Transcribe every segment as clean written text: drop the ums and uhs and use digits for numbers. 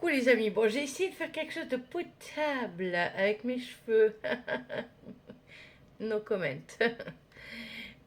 Coucou les amis, bon j'ai essayé de faire quelque chose de potable avec mes cheveux, no comment.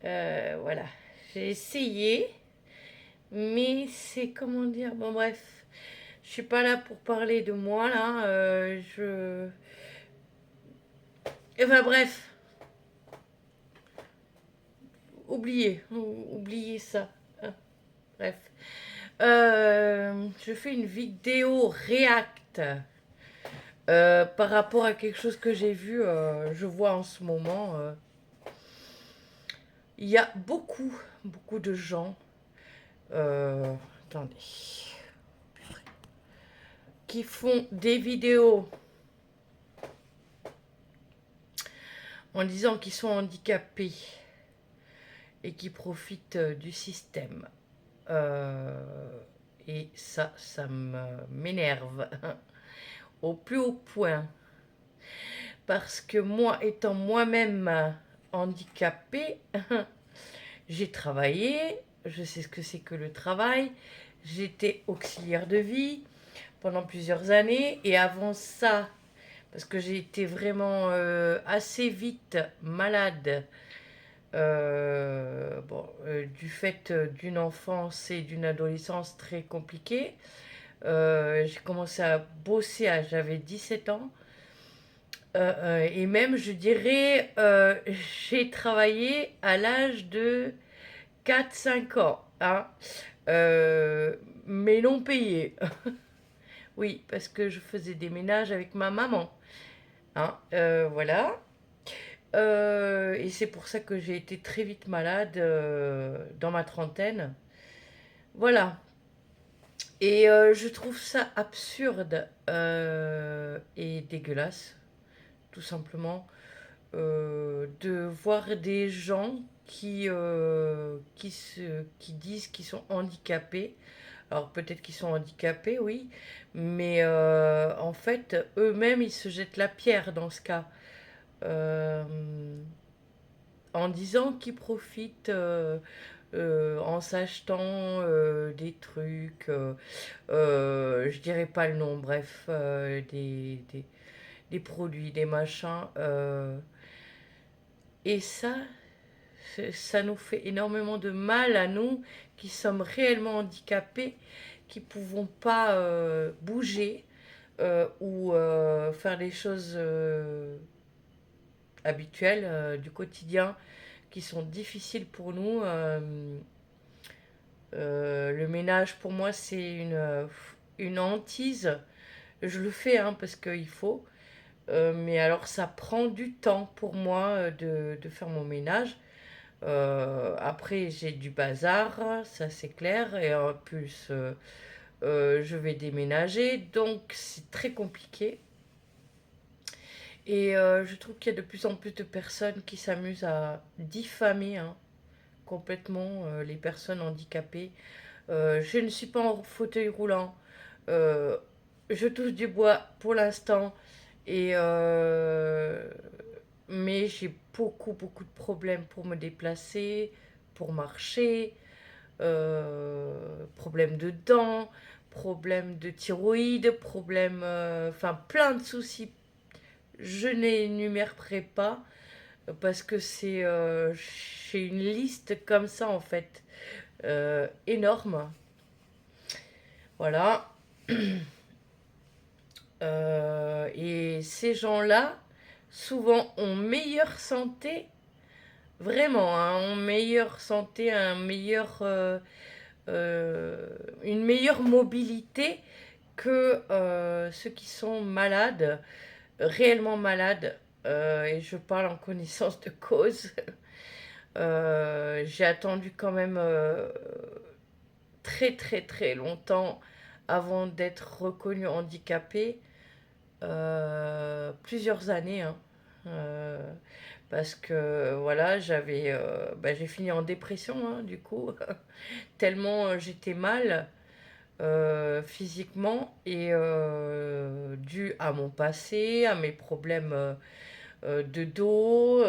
Voilà, j'ai essayé, mais c'est comment dire, bon bref, je suis pas là pour parler de moi là, Enfin bref, oubliez ça. Ah, bref. Je fais une vidéo react par rapport à quelque chose que j'ai vu, je vois en ce moment. Il y a beaucoup de gens, attendez, qui font des vidéos en disant qu'ils sont handicapés et qui profitent du système. Et ça m'énerve au plus haut point. Parce que moi, étant moi-même handicapée, j'ai travaillé, je sais ce que c'est que le travail, j'étais auxiliaire de vie pendant plusieurs années, et avant ça, parce que j'ai été vraiment assez vite malade, du fait d'une enfance et d'une adolescence très compliquée. J'ai commencé à bosser j'avais 17 ans. Et même, je dirais, j'ai travaillé à l'âge de 4 5 ans, hein, euh, mais non payé. Oui, parce que je faisais des ménages avec ma maman, hein, voilà. Et c'est pour ça que j'ai été très vite malade dans ma trentaine. Voilà. Et je trouve ça absurde et dégueulasse, tout simplement, de voir des gens qui disent qu'ils sont handicapés. Alors peut-être qu'ils sont handicapés, oui, mais en fait, eux-mêmes, ils se jettent la pierre dans ce cas. Euh, En disant qu'ils profitent en s'achetant des trucs, je dirais pas le nom, bref, des produits, des machins. Et ça nous fait énormément de mal à nous qui sommes réellement handicapés, qui ne pouvons pas bouger ou faire les choses habituelles du quotidien qui sont difficiles pour nous. Le ménage, pour moi, c'est une hantise. Je le fais hein, parce qu'il faut. Mais alors, ça prend du temps pour moi de faire mon ménage. Après, j'ai du bazar, ça c'est clair. Et en plus, je vais déménager. Donc, c'est très compliqué. Et je trouve qu'il y a de plus en plus de personnes qui s'amusent à diffamer hein, complètement les personnes handicapées. Je ne suis pas en fauteuil roulant. Euh, je touche du bois pour l'instant. Et mais j'ai beaucoup de problèmes pour me déplacer, pour marcher, problèmes de dents, problèmes de thyroïde, problèmes, enfin plein de soucis. Je n'énumérerai pas parce que j'ai une liste comme ça en fait, énorme. Voilà. Et ces gens-là, souvent, ont meilleure santé, vraiment, hein, ont meilleure santé, euh, une meilleure mobilité que ceux qui sont malades, réellement malades. Et je parle en connaissance de cause. J'ai attendu quand même très longtemps avant d'être reconnue handicapée. Plusieurs années, hein. Euh, Parce que voilà, j'ai fini en dépression, hein, du coup, tellement j'étais mal physiquement et dû à mon passé, à mes problèmes de dos,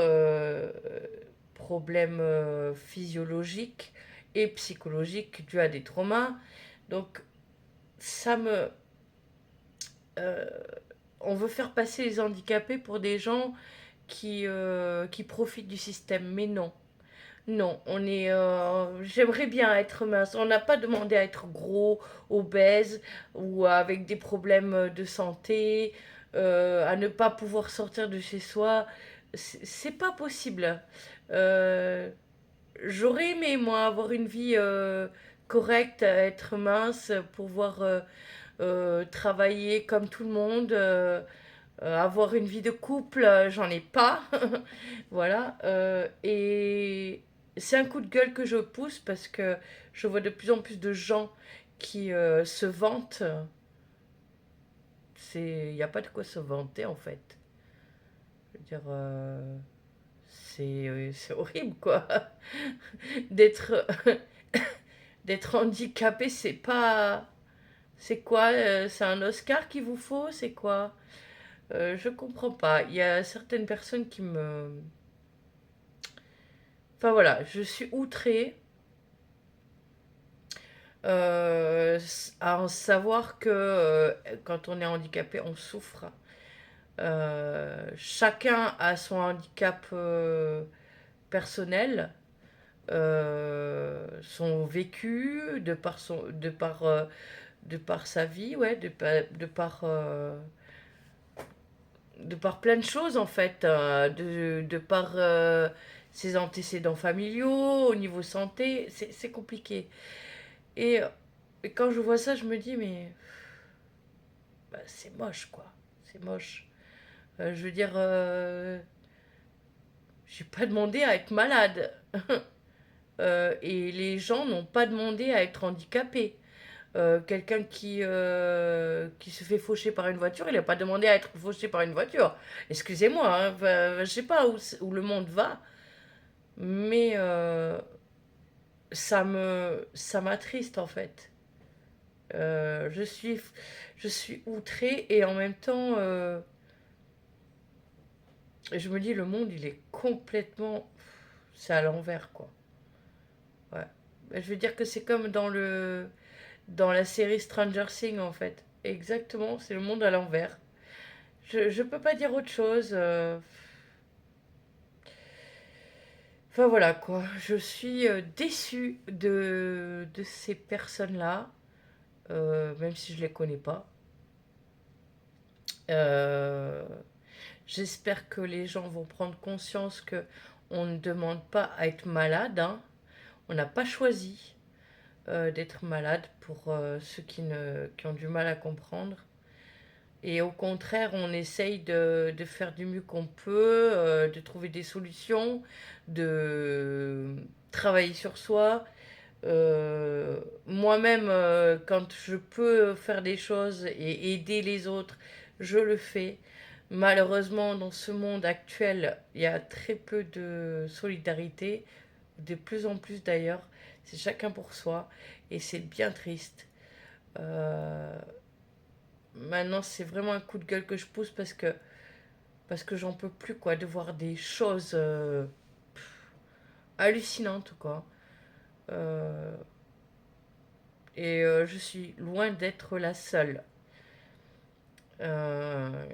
problèmes physiologiques et psychologiques dus à des traumas. Donc ça me euh, on veut faire passer les handicapés pour des gens qui profitent du système, mais non. Non, on est. J'aimerais bien être mince. On n'a pas demandé à être gros, obèse ou avec des problèmes de santé, à ne pas pouvoir sortir de chez soi. C'est pas possible. Euh, J'aurais aimé, moi, avoir une vie correcte, être mince, pouvoir travailler comme tout le monde, avoir une vie de couple, j'en ai pas. Voilà. Et c'est un coup de gueule que je pousse parce que je vois de plus en plus de gens qui se vantent. Il n'y a pas de quoi se vanter en fait. Je veux dire, c'est horrible quoi. D'être d'être handicapé, c'est pas. C'est quoi c'est un Oscar qu'il vous faut? C'est quoi? Je comprends pas. Il y a certaines personnes qui me. Enfin voilà, je suis outrée à en savoir que quand on est handicapé, on souffre. Chacun a son handicap personnel, son vécu, de par sa vie, ouais, de par plein de choses en fait, de par ses antécédents familiaux, au niveau santé, c'est compliqué. Et, et quand je vois ça, je me dis, mais bah, c'est moche quoi, c'est moche. Je veux dire, j'ai pas demandé à être malade. Et les gens n'ont pas demandé à être handicapés. Quelqu'un qui se fait faucher par une voiture, il n'a pas demandé à être fauché par une voiture. Excusez-moi, hein, enfin, je sais pas où le monde va, mais ça m'attriste en fait. Euh, je suis, je suis outrée et en même temps, je me dis le monde il est complètement, c'est à l'envers quoi. Ouais. Je veux dire que c'est comme dans la série Stranger Things en fait. Exactement, c'est le monde à l'envers. Je peux pas dire autre chose. Enfin voilà quoi, je suis déçue de ces personnes-là, même si je les connais pas. Euh, J'espère que les gens vont prendre conscience que on ne demande pas à être malade, hein. On n'a pas choisi d'être malade pour ceux qui ont du mal à comprendre. Et au contraire, on essaye de faire du mieux qu'on peut, de trouver des solutions, de travailler sur soi. Moi-même, quand je peux faire des choses et aider les autres, je le fais. Malheureusement, dans ce monde actuel, il y a très peu de solidarité, de plus en plus d'ailleurs. C'est chacun pour soi et c'est bien triste. Euh, Maintenant, c'est vraiment un coup de gueule que je pousse parce que j'en peux plus quoi, de voir des choses hallucinantes quoi. Euh, je suis loin d'être la seule. Euh,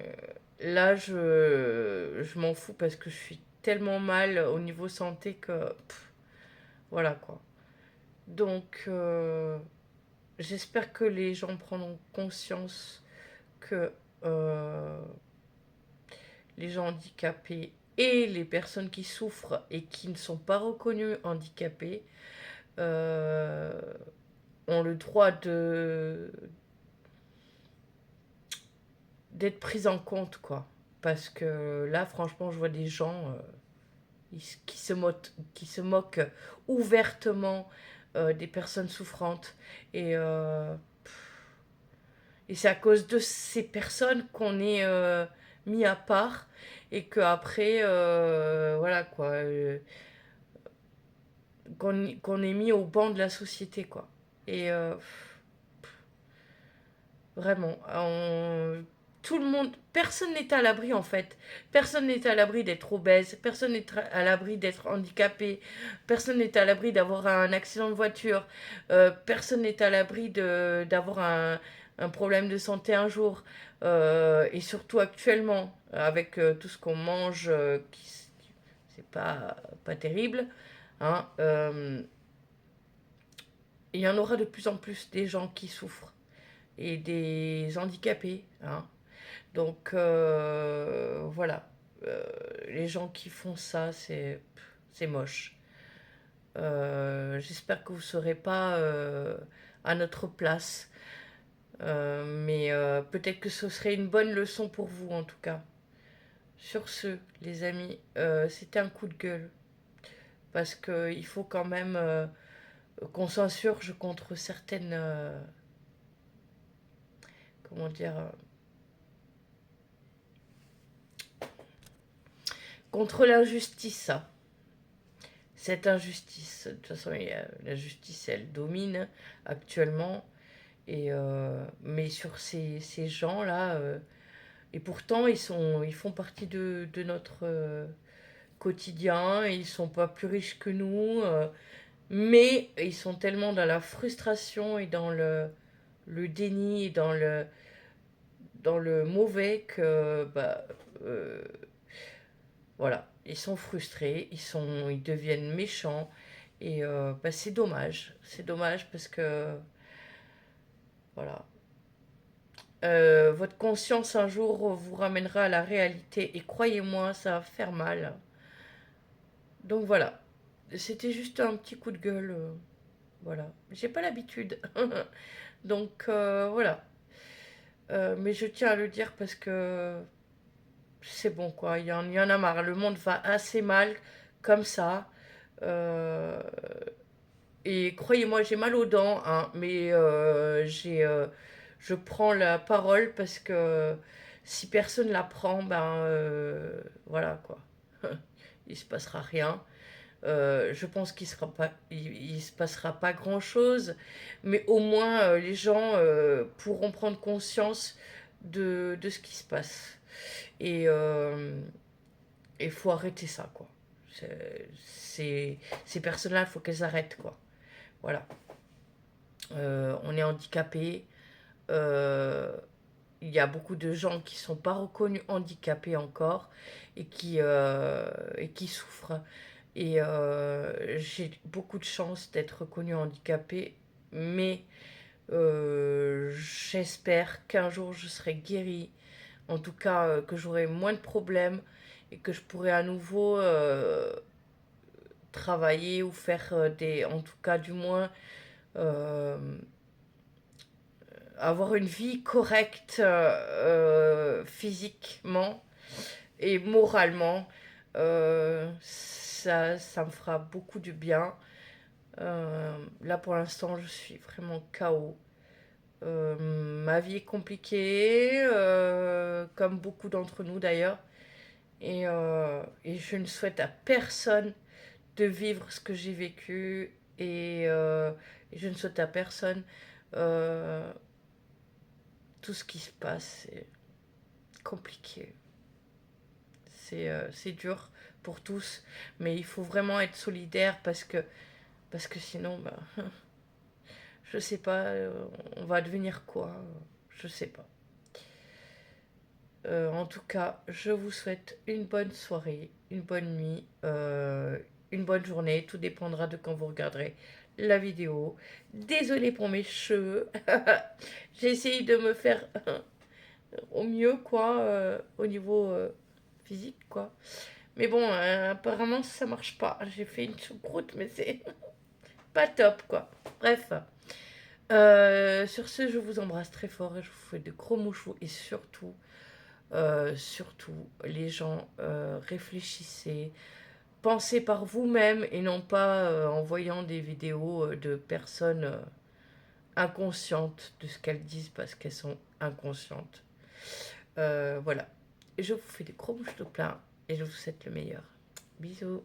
Là, je m'en fous parce que je suis tellement mal au niveau santé que voilà quoi. Donc, j'espère que les gens prendront conscience que les gens handicapés et les personnes qui souffrent et qui ne sont pas reconnues handicapées euh, ont le droit d'être prises en compte, quoi. Parce que là, franchement, je vois des gens qui se moquent ouvertement des personnes souffrantes. Et, euh, et c'est à cause de ces personnes qu'on est mis à part et qu'après, voilà quoi, qu'on est mis au banc de la société, quoi. Et vraiment, tout le monde, personne n'est à l'abri en fait. Personne n'est à l'abri d'être obèse, personne n'est à l'abri d'être handicapé, personne n'est à l'abri d'avoir un accident de voiture, personne n'est à l'abri d'avoir un problème de santé un jour, et surtout actuellement, avec tout ce qu'on mange, c'est pas terrible, hein, il y en aura de plus en plus des gens qui souffrent et des handicapés, hein. Donc voilà. Les gens qui font ça, c'est moche. J'espère que vous ne serez pas à notre place. Mais peut-être que ce serait une bonne leçon pour vous en tout cas. Sur ce, les amis, c'était un coup de gueule. Parce qu'il faut quand même qu'on s'insurge contre certaines... comment dire, contre l'injustice. Cette injustice. De toute façon, la justice, elle domine actuellement. Mais sur ces gens-là, et pourtant, ils font partie de notre quotidien. Ils sont pas plus riches que nous, mais ils sont tellement dans la frustration et dans le déni et dans le mauvais que bah, euh, voilà, ils sont frustrés, ils deviennent méchants et bah, c'est dommage parce que voilà, votre conscience un jour vous ramènera à la réalité et croyez-moi, ça va faire mal. Donc voilà, c'était juste un petit coup de gueule, voilà. J'ai pas l'habitude, donc voilà. Mais je tiens à le dire parce que c'est bon quoi, il y en a marre. Le monde va assez mal comme ça. Euh, et croyez-moi, j'ai mal aux dents, hein, mais je prends la parole parce que si personne la prend, ben voilà quoi. Il se passera rien. Je pense il se passera pas grand-chose, mais au moins les gens pourront prendre conscience de ce qui se passe. Et il faut arrêter ça, quoi. Ces personnes-là, il faut qu'elles arrêtent, quoi. Voilà. On est handicapé. Euh, il y a beaucoup de gens qui ne sont pas reconnus handicapés encore et qui souffrent. Et j'ai beaucoup de chance d'être reconnue handicapée, mais j'espère qu'un jour je serai guérie, en tout cas que j'aurai moins de problèmes et que je pourrai à nouveau travailler ou faire en tout cas du moins euh, avoir une vie correcte physiquement et moralement. Ça me fera beaucoup de bien. Là pour l'instant je suis vraiment KO. Ma vie est compliquée, comme beaucoup d'entre nous d'ailleurs, et je ne souhaite à personne de vivre ce que j'ai vécu, et je ne souhaite à personne euh, tout ce qui se passe. C'est compliqué, c'est dur pour tous, mais il faut vraiment être solidaire parce que sinon, bah, je sais pas, on va devenir quoi, je sais pas. En tout cas, je vous souhaite une bonne soirée, une bonne nuit, une bonne journée. Tout dépendra de quand vous regarderez la vidéo. Désolée pour mes cheveux. J'ai essayé de me faire au mieux, quoi, au niveau physique, quoi. Mais bon, apparemment, ça marche pas. J'ai fait une choucroute, mais c'est pas top, quoi. Bref. Sur ce, je vous embrasse très fort et je vous fais de gros mouchous et surtout, les gens, réfléchissez, pensez par vous-même et non pas en voyant des vidéos de personnes inconscientes de ce qu'elles disent parce qu'elles sont inconscientes. Voilà. Je vous fais des gros bouches de plein et je vous souhaite le meilleur. Bisous.